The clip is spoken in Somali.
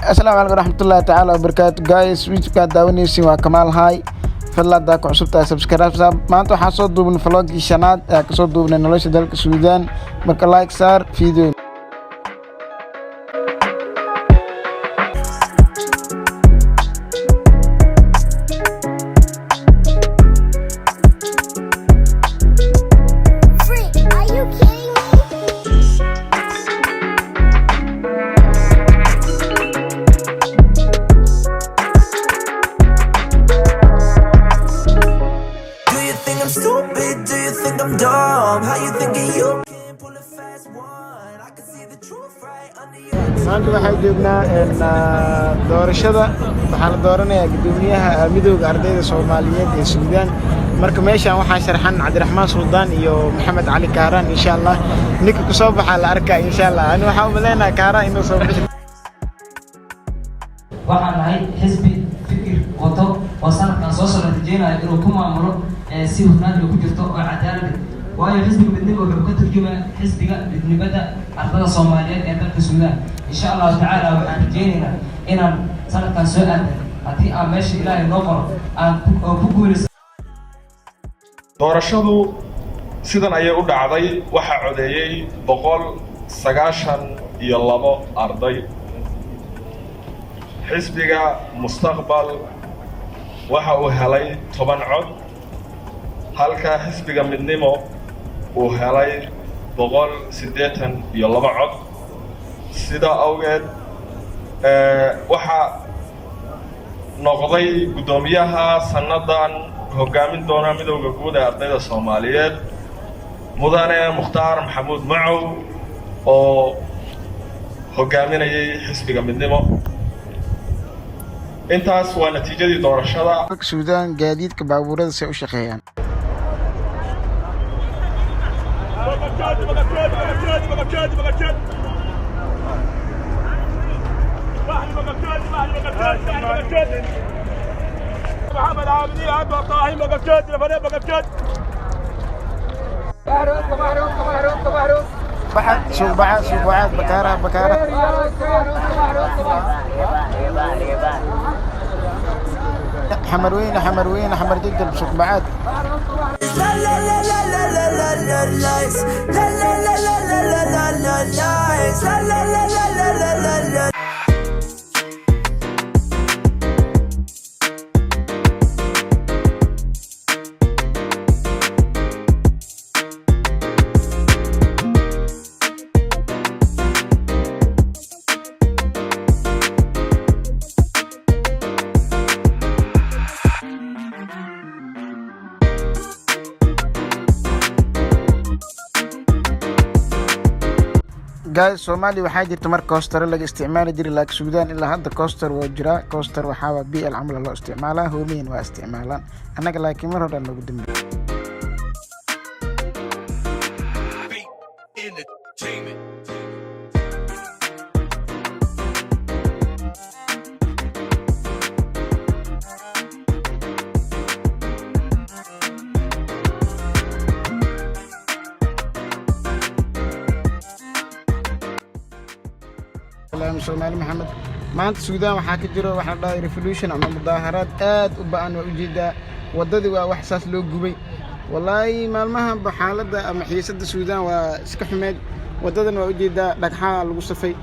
السلام عليكم ورحمة الله تعالى وبركاته جايز ويتكا داونيسي وكمال هاي فلا دا كعصبتا سبسكرايب ما انتو حاسود دوبن فلوجي شناد كسود دوبن نولوش دالك السودان مركا لايك صار فيديو I'm stupid, do you think I'm dumb? How you thinking you can pull a fast one? I can see the truth right under your maanta waxaan joognaa doorashada waxaan dooranayaa gudoomiyaha midowga ardayda Soomaaliyeed ee Suudaan marka meeshaan waxaa sharxan Cabdiraxmaan Suldaan iyo Maxamed Cali Kaaraan insha Allah ninka ku soo baxa la arkaa insha Allah ani waxaan u maleynayaa Kaaraan inuu soo baxo waxaan nahay xisbi fikir wato oo sanadkan soo natiijeenaya inuu ku maamulo si hufnaan ku jirto oo cadaalad waayo xisbiga midnimo wuxuu ka turjumaa xisbiga midnimada ardayda Soomaaliyeed ee dalka Suudaan insha Allah ta'ala waxaan rajeynaynaa inaan sanadkan soo aadan haddii aan meesha Ilaahay noo qoro aan ku guuleysan doorashadu sidan ayay u dhacday waxa codeeyay 192 arday xisbiga mustaqbal waxa uu helay 10 cod halka xisbiga midnimo uu helay 182 cod sida awgeed waxa noqday gudoomiyaha sanadan hogaamin doona midowga guud ee ardayda Soomaaliyeed mudane Mukhtaar Maxamuud Macow oo hogaaminayay xisbiga midnimo intaas waa natiijadii doorashada Suudaan gaadiidka baabuurada si u shaqeeyaan محمد عابدي عبد طاهي مقفكات لفريق مقفكات بحث سوق بعد بكارة حمر جدا بسوق بعد La la la la la la la la lies. La la la la la la la la lies. La la la la la la la la. guys Soomaali waxaa jirta mar coaster laga isticmaali jiray laakiin Suudaan ilaa hadda coaster waa jira coaster waxa waa BL camal loo isticmaalaa hoomiin waa isticmaalaan anaga laakiin mar hore nagu dambe Soomaali Maxamed maanta Suudaan waxaa ka jiro waxa la dhahay revolution ama mudaaharaad aad u ba'an oo ujeeda wadadii waa wax saas loo gubay wallahi maalmaha xaaladda ama xiisadda Suudaan waa iska xumeed wadadan waa ujeeda dhagxaa lagu safay